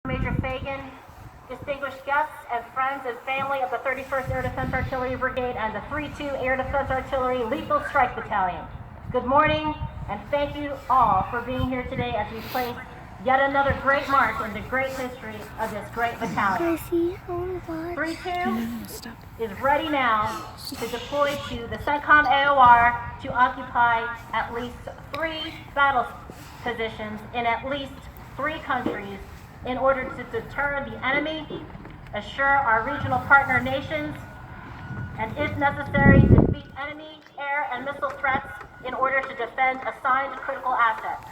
Major Fagan, distinguished guests and friends and family of the 31st Air Defense Artillery Brigade and the 3-2 Air Defense Artillery Lethal Strike Battalion. Good morning, and thank you all for being here today as we place yet another great mark in the great history of this great battalion. 3-2 is ready now to deploy to the CENTCOM AOR to occupy at least 3 battle positions in at least 3 countries in order to deter the enemy, assure our regional partner nations, and if necessary, defeat enemy air and missile threats in order to defend assigned critical assets.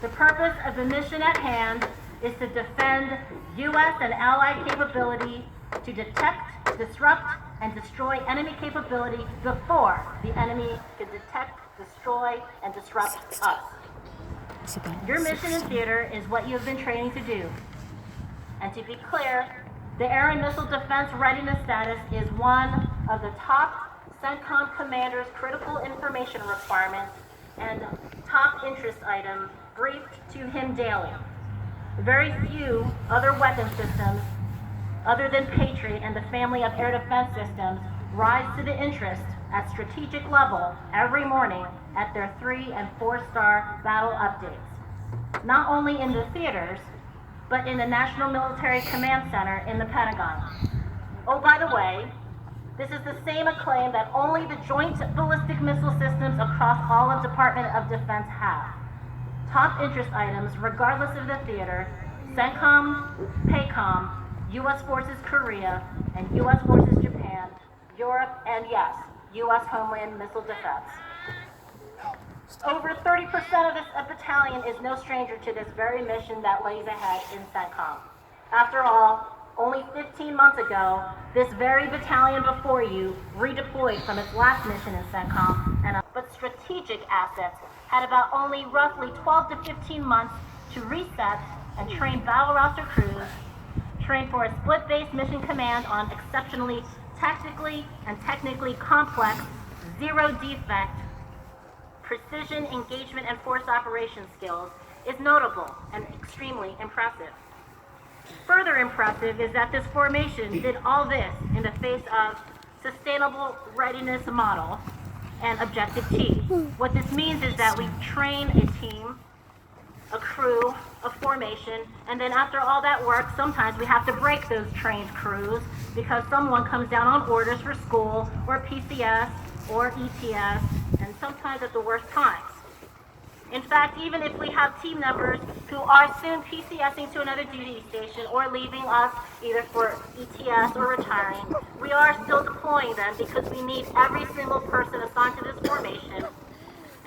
The purpose of the mission at hand is to defend U.S. and allied capability to detect, disrupt, and destroy enemy capability before the enemy can detect, destroy, and disrupt us. Your mission in theater is what you have been training to do. And to be clear, the air and missile defense readiness status is one of the top CENTCOM commander's critical information requirements and top interest item briefed to him daily. Very few other weapon systems, other than Patriot and the family of air defense systems, rise to the interest at strategic level every morning at their 3- and 4-star battle updates. Not only in the theaters, but in the National Military Command Center in the Pentagon. Oh, by the way, this is the same acclaim that only the Joint Ballistic Missile Systems across all of Department of Defense have. Top interest items, regardless of the theater: CENTCOM, PACOM, U.S. Forces Korea, and U.S. Forces Japan, Europe, and yes, U.S. Homeland Missile Defense. Over 30% of this battalion is no stranger to this very mission that lays ahead in CENTCOM. After all, only 15 months ago, this very battalion before you redeployed from its last mission in CENTCOM, but strategic assets had about only roughly 12 to 15 months to reset and train battle roster crews, train for a split-based mission command on exceptionally tactically and technically complex, zero-defect, precision engagement and force operations skills is notable and extremely impressive. Further impressive is that this formation did all this in the face of sustainable readiness model and Objective T. What this means is that we train a team, a crew, a formation, and then after all that work, sometimes we have to break those trained crews because someone comes down on orders for school or PCS or ETS, and sometimes at the worst times. In fact, even if we have team members who are soon PCSing to another duty station or leaving us either for ETS or retiring, we are still deploying them because we need every single person assigned to this formation,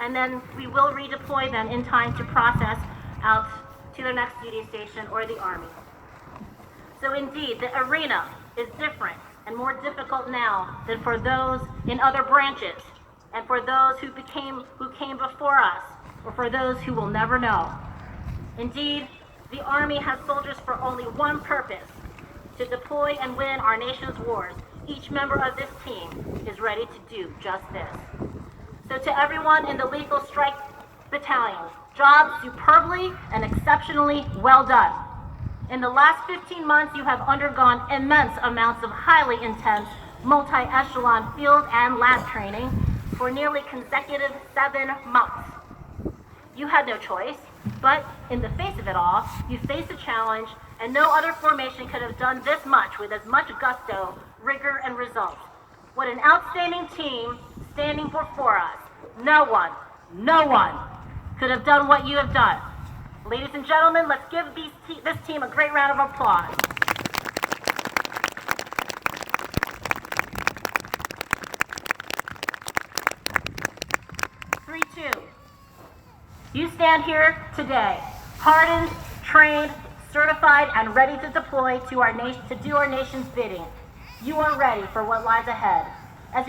and then we will redeploy them in time to process out to their next duty station or the Army. So indeed, the arena is different and more difficult now than for those in other branches, and for those who came before us, or for those who will never know. Indeed, the Army has soldiers for only one purpose: to deploy and win our nation's wars. Each member of this team is ready to do just this. So to everyone in the Lethal Strike Battalion, job superbly and exceptionally well done. In the last 15 months, you have undergone immense amounts of highly intense, multi-echelon field and lab training for nearly consecutive 7 months. You had no choice, but in the face of it all, you faced a challenge, and no other formation could have done this much with as much gusto, rigor, and results. What an outstanding team standing before us. No one could have done what you have done. Ladies and gentlemen, let's give this team a great round of applause. You stand here today, hardened, trained, certified, and ready to deploy to do our nation's bidding. You are ready for what lies ahead. As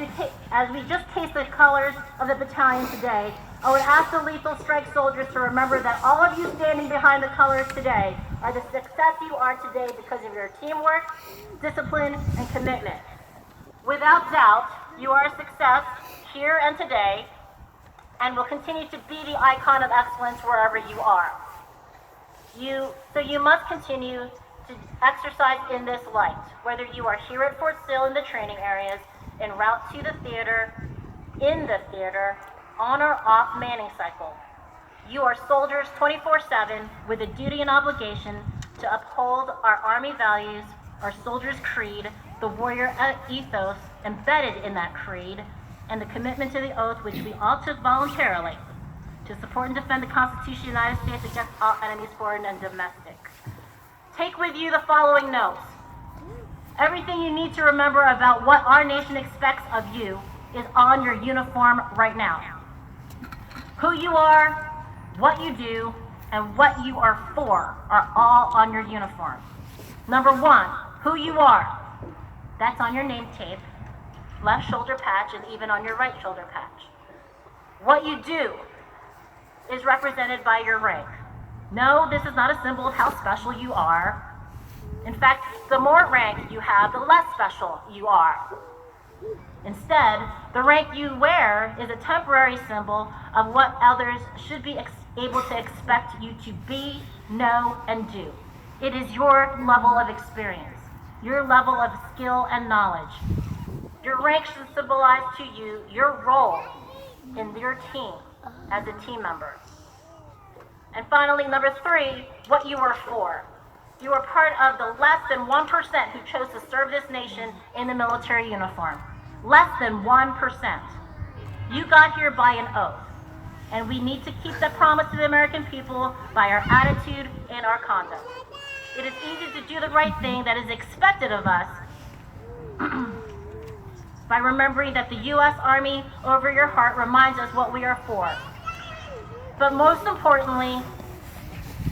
we just taste the colors of the battalion today, I would ask the Lethal Strike soldiers to remember that all of you standing behind the colors today are the success you are today because of your teamwork, discipline, and commitment. Without doubt, you are a success here and today, and will continue to be the icon of excellence wherever you are. So you must continue to exercise in this light, whether you are here at Fort Sill in the training areas, en route to the theater, in the theater, on or off Manning cycle. You are soldiers 24/7 with a duty and obligation to uphold our Army values, our soldiers' creed, the warrior ethos embedded in that creed, and the commitment to the oath which we all took voluntarily to support and defend the Constitution of the United States against all enemies, foreign and domestic. Take with you the following notes. Everything you need to remember about what our nation expects of you is on your uniform right now. Who you are, what you do, and what you are for are all on your uniform. Number one, who you are. That's on your name tape, left shoulder patch, and even on your right shoulder patch. What you do is represented by your rank. No, this is not a symbol of how special you are. In fact, the more rank you have, the less special you are. Instead, the rank you wear is a temporary symbol of what others should be able to expect you to be, know, and do. It is your level of experience, your level of skill and knowledge. Your rank should symbolize to you your role in your team as a team member. And finally, number three, what you are for. You are part of the less than 1% who chose to serve this nation in the military uniform. Less than 1%. You got here by an oath, and we need to keep that promise to the American people by our attitude and our conduct. It is easy to do the right thing that is expected of us by remembering that the U.S. Army over your heart reminds us what we are for. But most importantly,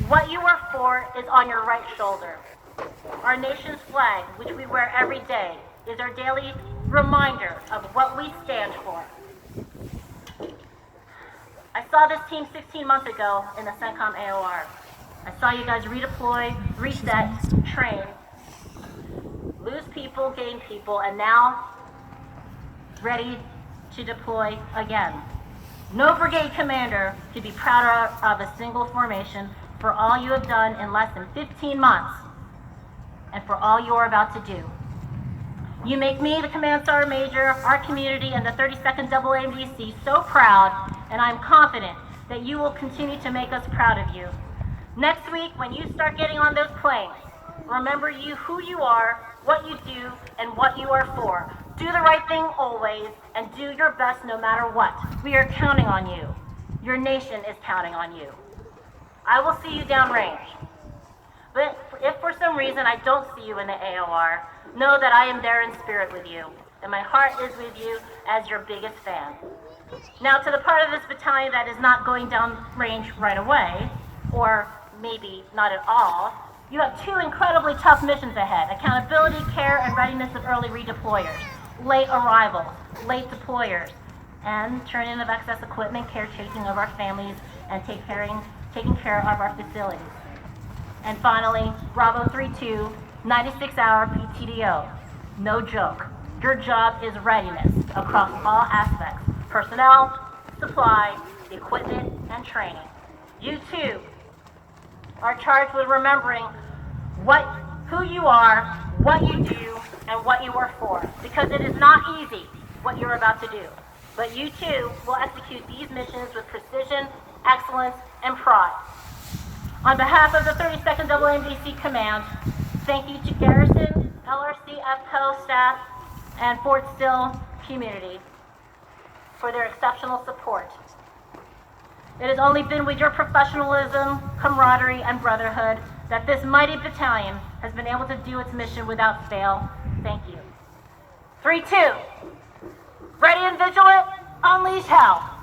what you are for is on your right shoulder. Our nation's flag, which we wear every day, is our daily reminder of what we stand for. I saw this team 16 months ago in the CENTCOM AOR. I saw you guys redeploy, reset, train, lose people, gain people, and now ready to deploy again. No brigade commander could be prouder of a single formation for all you have done in less than 15 months and for all you are about to do. You make me, the Command Sergeant Major, our community, and the 32nd AAMDC so proud, and I'm confident that you will continue to make us proud of you. Next week, when you start getting on those planes, remember who you are, what you do, and what you are for. Do the right thing always, and do your best no matter what. We are counting on you. Your nation is counting on you. I will see you downrange. But if for some reason I don't see you in the AOR, know that I am there in spirit with you, and my heart is with you as your biggest fan. Now, to the part of this battalion that is not going downrange right away, or maybe not at all, you have two incredibly tough missions ahead: accountability, care, and readiness of early redeployers, late arrivals, late deployers, and turn-in of excess equipment, caretaking of our families, and taking care of our facilities. And finally, Bravo 3-2, 96-hour PTDO. No joke. Your job is readiness across all aspects: personnel, supply, equipment, and training. You too are charged with remembering who you are, what you do, and what you are for, because it is not easy what you're about to do. But you too will execute these missions with precision, excellence, and pride. On behalf of the 32nd AAMDC Command, thank you to Garrison, LRC, FCO staff, and Fort Sill community for their exceptional support. It has only been with your professionalism, camaraderie, and brotherhood that this mighty battalion has been able to do its mission without fail. Thank you. 3-2, ready and vigilant, unleash hell.